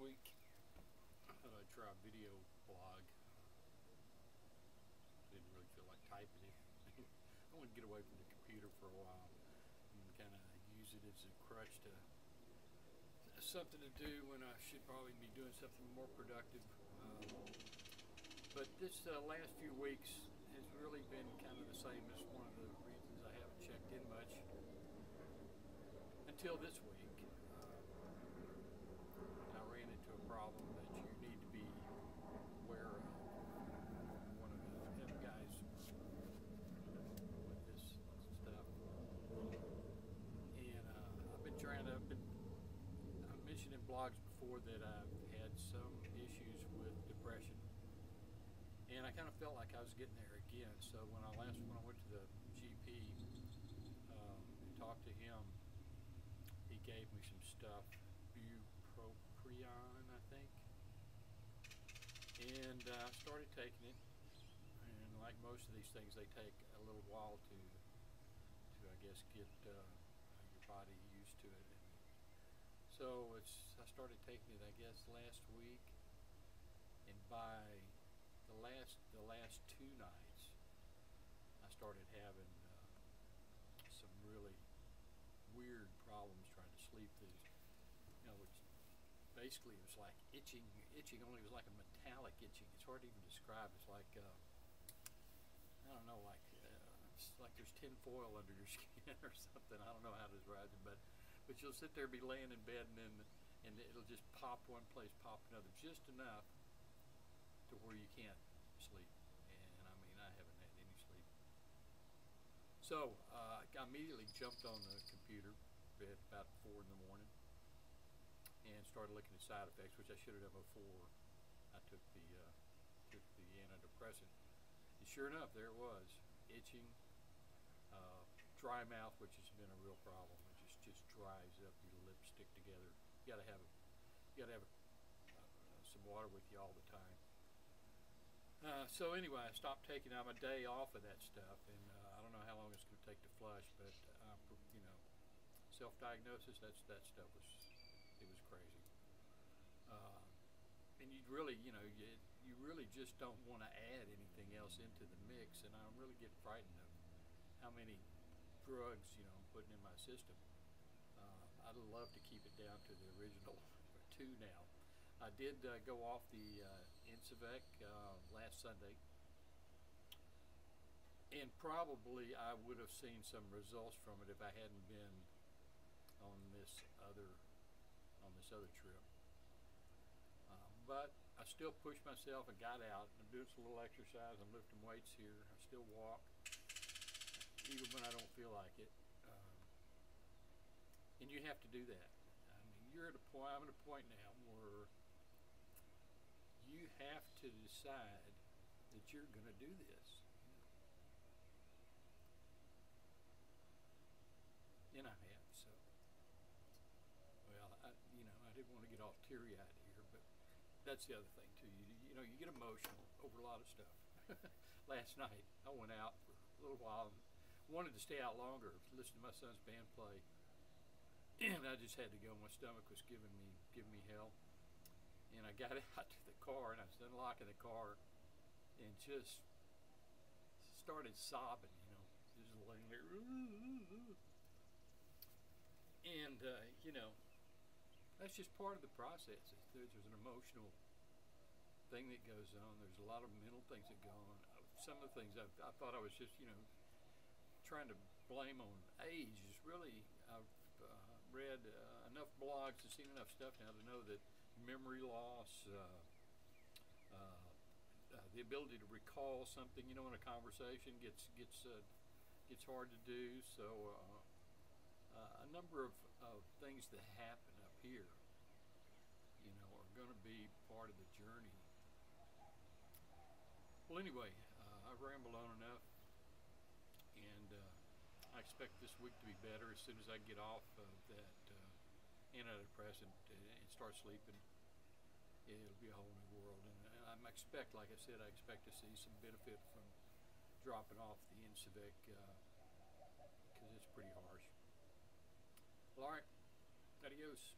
week I thought I'd try a video blog. Didn't really feel like typing it. I wanted to get away from the computer for a while and kind of use it as a crutch to something to do when I should probably be doing something more productive. But this last few weeks has really been kind of the same as one of the reasons I haven't checked in much until this week. I ran into a problem that you need to be aware of. One of the guys with this stuff, and I've mentioned in blogs before that I've had some issues with depression, and I kind of felt like I was getting there again. So when I went to the GP and talked to him, he gave me some stuff, bupropion, I think, and I started taking it. And like most of these things, they take a little while to I guess get your body used to it. And so I started taking it, I guess, last week, and by the last 2 nights, I started having some really weird problems trying to sleep. Which basically it was like itching. Only it was like a metallic itching. It's hard to even describe. It's like I don't know, it's like there's tin foil under your skin or something. I don't know how to describe it, but you'll sit there, be laying in bed, and it'll just pop one place, pop another, just enough to where you can't sleep. And I mean, I haven't had any sleep. So I immediately jumped on the computer at about 4 in the morning and started looking at side effects, which I should have done before I took the antidepressant. And sure enough, there it was: itching, dry mouth, which has been a real problem. It just dries up. Your lips stick together. You got to have some water with you all the time. So anyway, I stopped taking. I'm a day off of that stuff, and I don't know how long it's going to take to flush. But self-diagnosis, that stuff was crazy. And you really, you really just don't want to add anything else into the mix. And I'm really getting frightened of how many drugs, I'm putting in my system. I'd love to keep it down to the original 2 now. I did go off the Incivec last Sunday, and probably I would have seen some results from it if I hadn't been on this other trip. But I still pushed myself and got out. I'm doing some little exercise. I'm lifting weights here. I still walk, even when I don't feel like it. And you have to do that. I mean, I'm at a point now where you have to decide that you're going to do this. And I have. So, well, I didn't want to get all teary-eyed here, but that's the other thing too. You get emotional over a lot of stuff. Last night I went out for a little while and wanted to stay out longer, listen to my son's band play, and I just had to go. My stomach was giving me hell, and I got out to the car and I was unlocking the car and just started sobbing, just laying there, and that's just part of the process. There's an emotional thing that goes on. There's a lot of mental things that go on. Some of the things I thought I was just, trying to blame on age. Is really, I've read enough blogs and seen enough stuff now to know that memory loss, the ability to recall something, in a conversation gets hard to do. So a number of things that happen up here, are going to be part of the journey. Well, anyway, I've rambled on enough, and I expect this week to be better. As soon as I get off of that antidepressant and start sleeping, it'll be a whole new world. And I expect, like I said, I expect to see some benefit from dropping off the Incivec, because it's pretty harsh. Well, all right, adios.